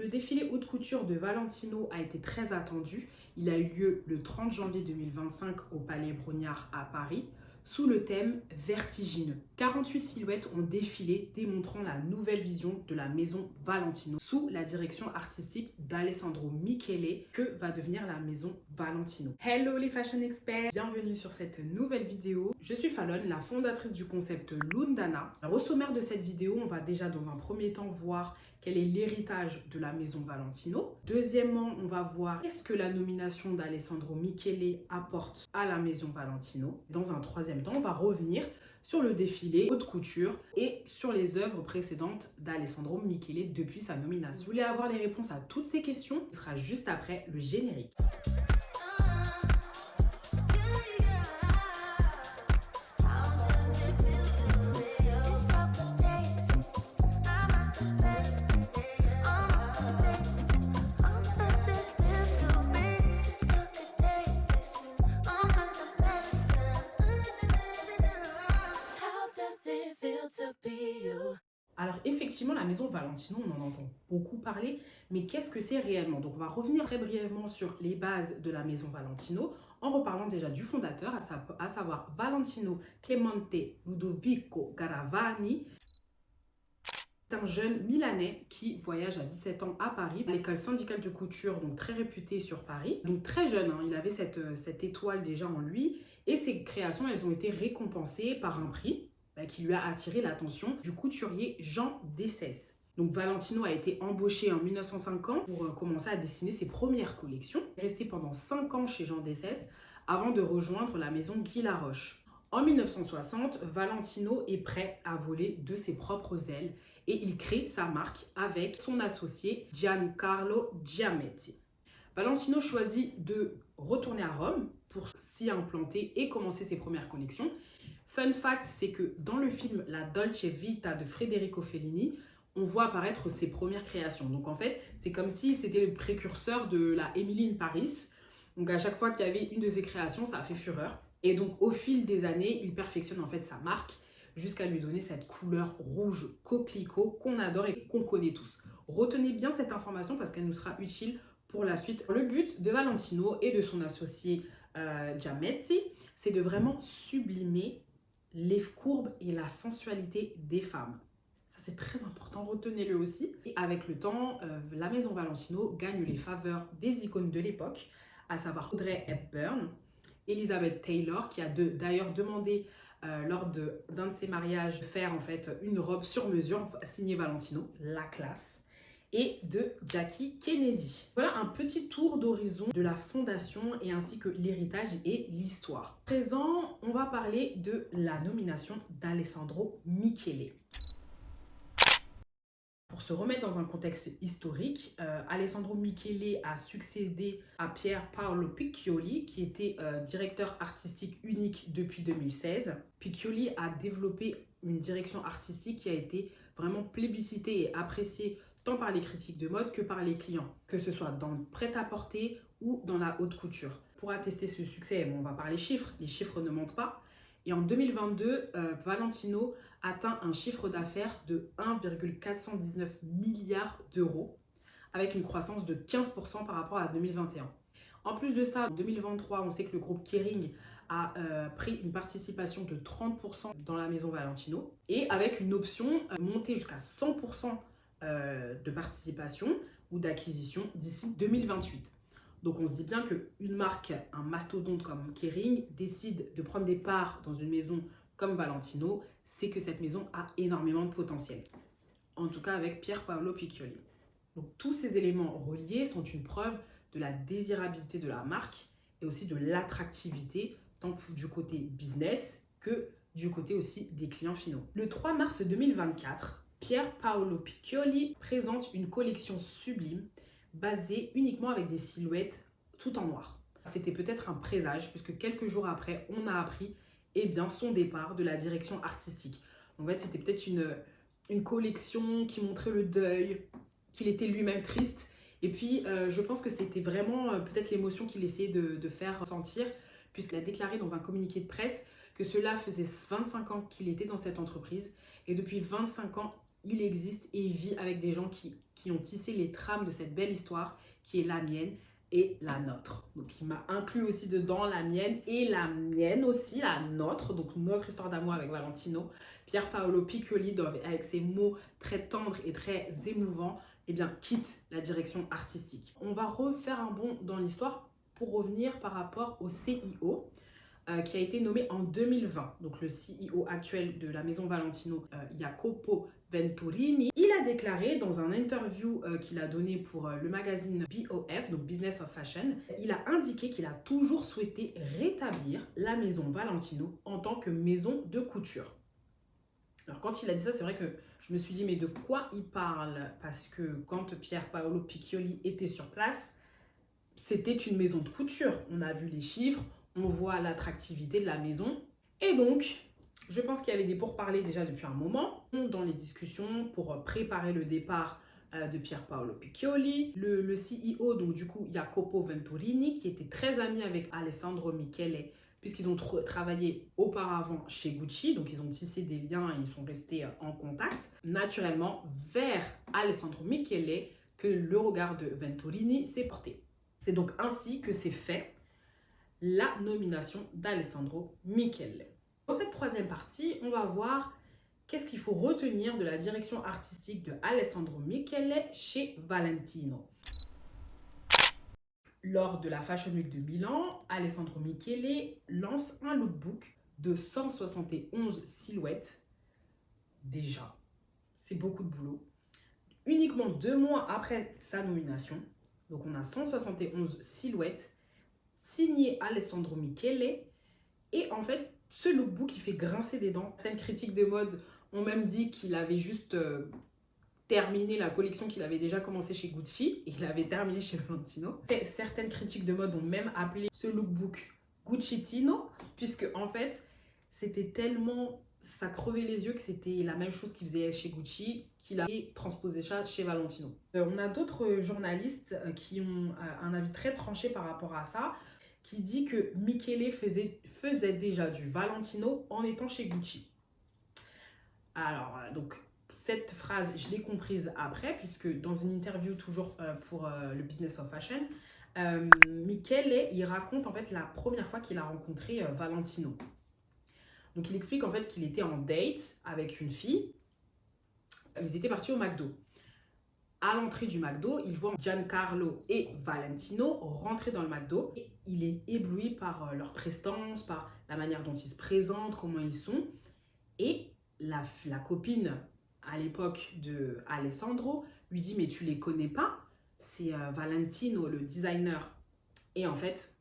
Le défilé haute couture de Valentino a été très attendu. Il a eu lieu le 30 janvier 2025 au Palais Brongniart à Paris, sous le thème vertigineux. 48 silhouettes ont défilé, démontrant la nouvelle vision de la maison Valentino, sous la direction artistique d'Alessandro Michele, que va devenir la maison Valentino. Hello les fashion experts, bienvenue sur cette nouvelle vidéo. Je suis Fallon, la fondatrice du concept Lundana. Alors, au sommaire de cette vidéo, on va déjà dans un premier temps voir quel est l'héritage de la maison Valentino. Deuxièmement, on va voir qu'est-ce que la nomination d'Alessandro Michele apporte à la maison Valentino. Dans un troisième temps, on va revenir sur le défilé haute couture et sur les œuvres précédentes d'Alessandro Michele depuis sa nomination. Si vous voulez avoir les réponses à toutes ces questions, ce sera juste après le générique. Alors effectivement, la maison Valentino, on en entend beaucoup parler, mais qu'est-ce que c'est réellement? Donc on va revenir très brièvement sur les bases de la maison Valentino, en reparlant déjà du fondateur, à savoir Valentino Clemente Ludovico Garavani. C'est un jeune Milanais qui voyage à 17 ans à Paris, à l'école syndicale de couture, donc très réputée sur Paris. Donc très jeune, hein, il avait cette étoile déjà en lui, et ses créations, elles ont été récompensées par un prix qui lui a attiré l'attention du couturier Jean Dessès. Donc Valentino a été embauché en 1950 pour commencer à dessiner ses premières collections. Il est resté pendant 5 ans chez Jean Dessès avant de rejoindre la maison Guy Laroche. En 1960, Valentino est prêt à voler de ses propres ailes et il crée sa marque avec son associé Giancarlo Giametti. Valentino choisit de retourner à Rome pour s'y implanter et commencer ses premières collections. Fun fact, c'est que dans le film La Dolce Vita de Federico Fellini, on voit apparaître ses premières créations. Donc en fait, c'est comme si c'était le précurseur de la Emily in Paris. Donc à chaque fois qu'il y avait une de ses créations, ça a fait fureur. Et donc au fil des années, il perfectionne en fait sa marque jusqu'à lui donner cette couleur rouge coquelicot qu'on adore et qu'on connaît tous. Retenez bien cette information parce qu'elle nous sera utile pour la suite. Le but de Valentino et de son associé Giametti, c'est de vraiment sublimer les courbes et la sensualité des femmes. Ça, c'est très important, retenez-le aussi. Et avec le temps, la maison Valentino gagne les faveurs des icônes de l'époque, à savoir Audrey Hepburn, Elizabeth Taylor, qui a d'ailleurs demandé lors d'un de ses mariages de faire en fait une robe sur mesure signée Valentino, la classe, et de Jackie Kennedy. Voilà un petit tour d'horizon de la fondation et ainsi que l'héritage et l'histoire. À présent, on va parler de la nomination d'Alessandro Michele. Pour se remettre dans un contexte historique, Alessandro Michele a succédé à Pier Paolo Piccioli, qui était directeur artistique unique depuis 2016. Piccioli a développé une direction artistique qui a été vraiment plébiscitée et appréciée tant par les critiques de mode que par les clients, que ce soit dans le prêt-à-porter ou dans la haute couture. Pour attester ce succès, on va parler chiffres, les chiffres ne mentent pas. Et en 2022, Valentino atteint un chiffre d'affaires de 1,419 milliards d'euros, avec une croissance de 15% par rapport à 2021. En plus de ça, en 2023, on sait que le groupe Kering a pris une participation de 30% dans la maison Valentino, et avec une option montée jusqu'à 100% de participation ou d'acquisition d'ici 2028. Donc on se dit bien qu'une marque, un mastodonte comme Kering, décide de prendre des parts dans une maison comme Valentino, c'est que cette maison a énormément de potentiel. En tout cas avec Pier Paolo Piccioli. Donc tous ces éléments reliés sont une preuve de la désirabilité de la marque et aussi de l'attractivité, tant du côté business que du côté aussi des clients finaux. Le 3 mars 2024, Pier Paolo Piccioli présente une collection sublime basée uniquement avec des silhouettes tout en noir. C'était peut-être un présage puisque quelques jours après, on a appris son départ de la direction artistique. En fait, c'était peut-être une collection qui montrait le deuil, qu'il était lui-même triste. Et puis, je pense que c'était vraiment peut-être l'émotion qu'il essayait de faire ressentir, puisqu'il a déclaré dans un communiqué de presse que cela faisait 25 ans qu'il était dans cette entreprise. Et depuis 25 ans, il existe et il vit avec des gens qui ont tissé les trames de cette belle histoire qui est la mienne et la nôtre. Donc il m'a inclus aussi dedans la mienne et la mienne aussi, la nôtre, donc notre histoire d'amour avec Valentino. Pier Paolo Piccioli, avec ses mots très tendres et très émouvants, eh bien, quitte la direction artistique. On va refaire un bond dans l'histoire pour revenir par rapport au CIO qui a été nommé en 2020. Donc le CEO actuel de la maison Valentino, Jacopo Venturini, il a déclaré dans un interview qu'il a donné pour le magazine BOF, donc Business of Fashion, il a indiqué qu'il a toujours souhaité rétablir la maison Valentino en tant que maison de couture. Alors quand il a dit ça, c'est vrai que je me suis dit mais de quoi il parle? Parce que quand Pier Paolo Piccioli était sur place, c'était une maison de couture. On a vu les chiffres, on voit l'attractivité de la maison. Et donc, je pense qu'il y avait des pourparlers déjà depuis un moment dans les discussions pour préparer le départ de Pier Paolo Piccioli. Le CEO, donc du coup, Jacopo Venturini, qui était très ami avec Alessandro Michele, puisqu'ils ont travaillé auparavant chez Gucci, donc ils ont tissé des liens et ils sont restés en contact, naturellement vers Alessandro Michele que le regard de Venturini s'est porté. C'est donc ainsi que s'est fait la nomination d'Alessandro Michele. Dans cette troisième partie, on va voir qu'est-ce qu'il faut retenir de la direction artistique de Alessandro Michele chez Valentino. Lors de la Fashion Week de Milan, Alessandro Michele lance un lookbook de 171 silhouettes. Déjà, c'est beaucoup de boulot. Uniquement 2 mois après sa nomination, donc on a 171 silhouettes signées Alessandro Michele. Et en fait, ce lookbook, il fait grincer des dents. Certaines critiques de mode ont même dit qu'il avait juste terminé la collection qu'il avait déjà commencé chez Gucci et qu'il avait terminé chez Valentino. Et certaines critiques de mode ont même appelé ce lookbook Guccitino, puisque en fait, c'était tellement... ça crevait les yeux que c'était la même chose qu'il faisait chez Gucci, qu'il a transposé ça chez Valentino. On a d'autres journalistes qui ont un avis très tranché par rapport à ça, qui dit que Michele faisait déjà du Valentino en étant chez Gucci. Alors, donc, cette phrase, je l'ai comprise après, puisque dans une interview toujours pour le Business of Fashion, Michele, il raconte en fait la première fois qu'il a rencontré Valentino. Donc, il explique en fait qu'il était en date avec une fille. Ils étaient partis au McDo. À l'entrée du McDo, il voit Giancarlo et Valentino rentrer dans le McDo. Et il est ébloui par leur prestance, par la manière dont ils se présentent, comment ils sont. Et la copine, à l'époque de Alessandro, lui dit « Mais tu les connais pas? C'est Valentino, le designer. » Et en fait,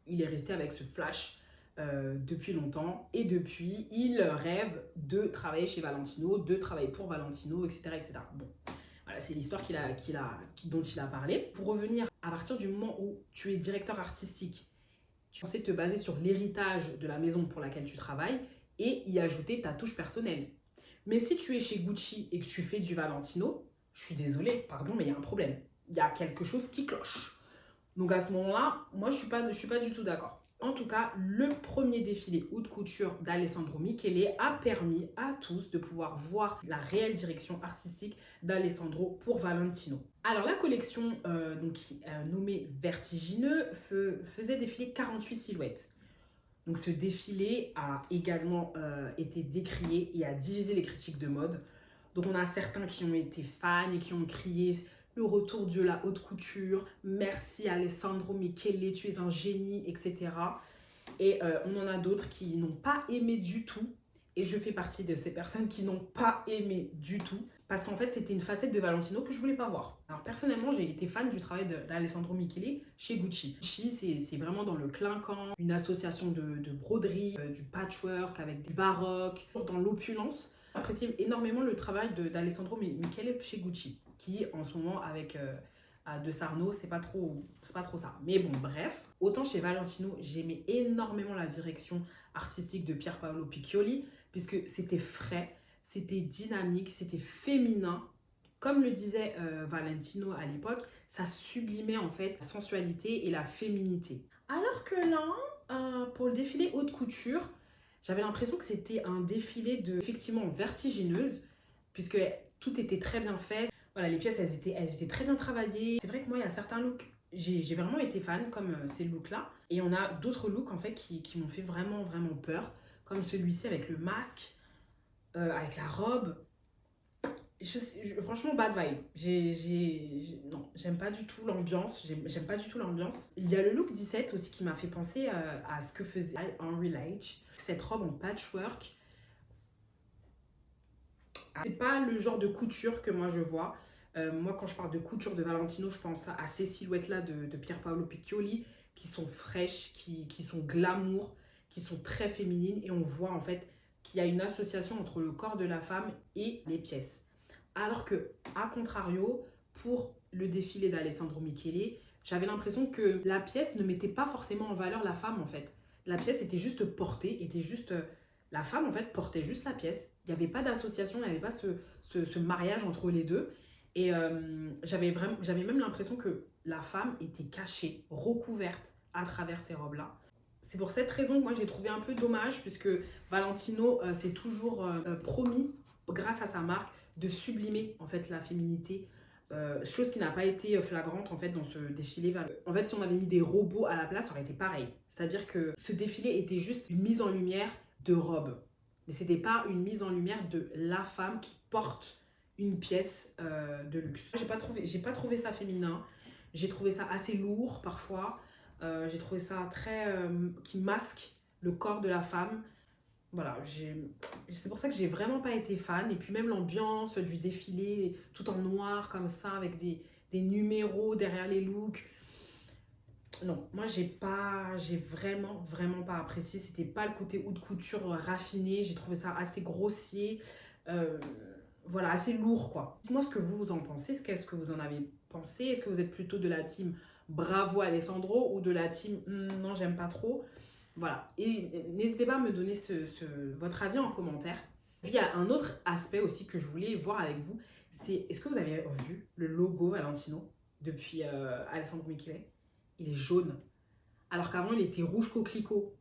il est resté avec ce flash depuis longtemps. Et depuis, il rêve de travailler chez Valentino, de travailler pour Valentino, etc. etc. Bon. Voilà, c'est l'histoire dont il a parlé. Pour revenir, à partir du moment où tu es directeur artistique, tu sais te baser sur l'héritage de la maison pour laquelle tu travailles et y ajouter ta touche personnelle. Mais si tu es chez Gucci et que tu fais du Valentino, je suis désolée, pardon, mais il y a un problème. Il y a quelque chose qui cloche. Donc à ce moment-là, moi, je suis pas du tout d'accord. En tout cas, le premier défilé haute couture d'Alessandro Michele a permis à tous de pouvoir voir la réelle direction artistique d'Alessandro pour Valentino. Alors la collection nommée Vertigineux faisait défiler 48 silhouettes. Donc ce défilé a également été décrié et a divisé les critiques de mode. Donc on a certains qui ont été fans et qui ont crié le retour de la haute couture, merci Alessandro Michele, tu es un génie, etc. Et on en a d'autres qui n'ont pas aimé du tout. Et je fais partie de ces personnes qui n'ont pas aimé du tout. Parce qu'en fait, c'était une facette de Valentino que je voulais pas voir. Alors personnellement, j'ai été fan du travail d'Alessandro Michele chez Gucci. Gucci, c'est vraiment dans le clinquant, une association de broderie, du patchwork avec du baroque, dans l'opulence. J'apprécie énormément le travail d'Alessandro Michele chez Gucci, qui en ce moment avec De Sarno, c'est pas trop ça. Mais bon, bref. Autant chez Valentino, j'aimais énormément la direction artistique de Pier Paolo Piccioli, puisque c'était frais, c'était dynamique, c'était féminin. Comme le disait Valentino à l'époque, ça sublimait en fait la sensualité et la féminité. Alors que là, pour le défilé haute couture, j'avais l'impression que c'était un défilé effectivement vertigineuse, puisque tout était très bien fait. Voilà, les pièces, elles étaient très bien travaillées. C'est vrai que moi, il y a certains looks, j'ai vraiment été fan, comme ces looks-là. Et on a d'autres looks, en fait, qui m'ont fait vraiment, vraiment peur, comme celui-ci avec le masque, avec la robe. Franchement, bad vibe. Non, j'aime pas du tout l'ambiance. J'aime pas du tout l'ambiance. Il y a le look 17 aussi qui m'a fait penser à ce que faisait Henry Lage. Cette robe en patchwork. C'est pas le genre de couture que moi je vois. Moi, quand je parle de couture de Valentino, je pense à ces silhouettes-là de Pier Paolo Piccioli qui sont fraîches, qui sont glamour, qui sont très féminines. Et on voit en fait qu'il y a une association entre le corps de la femme et les pièces. Alors que, à contrario, pour le défilé d'Alessandro Michele, j'avais l'impression que la pièce ne mettait pas forcément en valeur la femme en fait. La pièce était juste portée, la femme en fait portait juste la pièce. Il n'y avait pas d'association, il n'y avait pas ce mariage entre les deux. Et j'avais même l'impression que la femme était cachée, recouverte à travers ces robes-là. C'est pour cette raison que moi j'ai trouvé un peu dommage, puisque Valentino s'est toujours promis, grâce à sa marque, de sublimer en fait la féminité, chose qui n'a pas été flagrante en fait dans ce défilé. En fait, si on avait mis des robots à la place, ça aurait été pareil. C'est-à-dire que ce défilé était juste une mise en lumière de robe, mais c'était pas une mise en lumière de la femme qui porte une pièce de luxe. J'ai pas trouvé ça féminin. J'ai trouvé ça assez lourd parfois. J'ai trouvé ça très qui masque le corps de la femme. Voilà, c'est pour ça que j'ai vraiment pas été fan. Et puis même l'ambiance du défilé, tout en noir comme ça, avec des numéros derrière les looks. Non, moi j'ai vraiment, vraiment pas apprécié. C'était pas le côté haute couture raffiné. J'ai trouvé ça assez grossier. Voilà, assez lourd quoi. Dites-moi ce que vous en pensez. Qu'est-ce que vous en avez pensé? Est-ce que vous êtes plutôt de la team bravo Alessandro ou de la team non, j'aime pas trop? Voilà, et n'hésitez pas à me donner votre avis en commentaire. Puis il y a un autre aspect aussi que je voulais voir avec vous, c'est est-ce que vous avez vu le logo Valentino depuis Alessandro Michele? Il est jaune, alors qu'avant il était rouge coquelicot.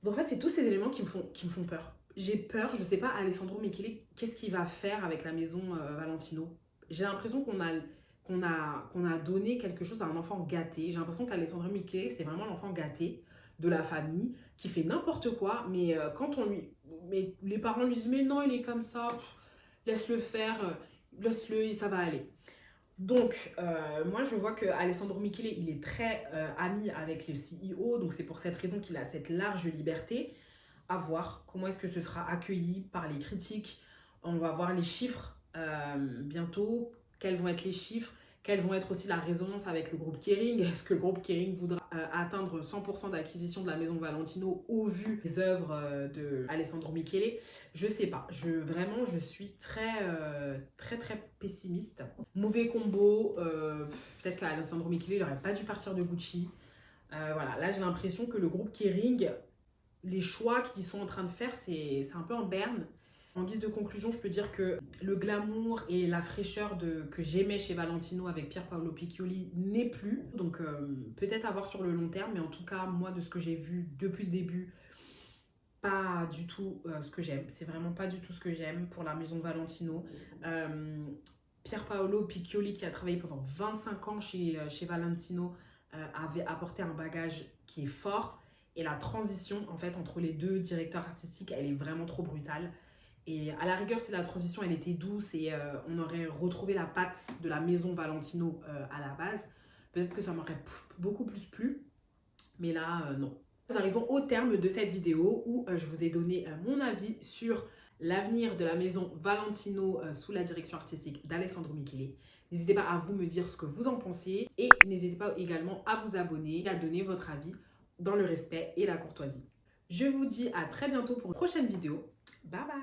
Donc en fait, c'est tous ces éléments qui me font peur. J'ai peur, je sais pas, Alessandro Michele, qu'est-ce qu'il va faire avec la maison Valentino? J'ai l'impression qu'on a donné quelque chose à un enfant gâté. J'ai l'impression qu'Alessandro Michele, c'est vraiment l'enfant gâté de la famille qui fait n'importe quoi, mais mais les parents lui disent mais non, il est comme ça, laisse-le faire, laisse-le, ça va aller. Donc moi je vois que Alessandro Michele, il est très ami avec le CEO, donc c'est pour cette raison qu'il a cette large liberté. À voir comment est-ce que ce sera accueilli par les critiques. On va voir les chiffres bientôt, quels vont être les chiffres, quelles vont être aussi la résonance avec le groupe Kering. Est-ce que le groupe Kering voudra atteindre 100% d'acquisition de la maison Valentino au vu des œuvres de Alessandro Michele? Je sais pas. Vraiment, je suis très, très, très pessimiste. Mauvais combo. Peut-être qu'Alessandro Michele n'aurait pas dû partir de Gucci. Voilà, là j'ai l'impression que le groupe Kering, les choix qu'ils sont en train de faire, c'est un peu en berne. En guise de conclusion, je peux dire que le glamour et la fraîcheur que j'aimais chez Valentino avec Pier Paolo Piccioli n'est plus. Donc peut-être à voir sur le long terme, mais en tout cas, moi, de ce que j'ai vu depuis le début, pas du tout ce que j'aime. C'est vraiment pas du tout ce que j'aime pour la maison Valentino. Pier Paolo Piccioli, qui a travaillé pendant 25 ans chez Valentino, avait apporté un bagage qui est fort. Et la transition en fait entre les deux directeurs artistiques, elle est vraiment trop brutale. Et à la rigueur, si la transition elle était douce et on aurait retrouvé la patte de la maison Valentino à la base, peut-être que ça m'aurait beaucoup plus plu. Mais là, non. Nous arrivons au terme de cette vidéo où je vous ai donné mon avis sur l'avenir de la maison Valentino sous la direction artistique d'Alessandro Michele. N'hésitez pas à vous me dire ce que vous en pensez et n'hésitez pas également à vous abonner et à donner votre avis dans le respect et la courtoisie. Je vous dis à très bientôt pour une prochaine vidéo. Bye bye!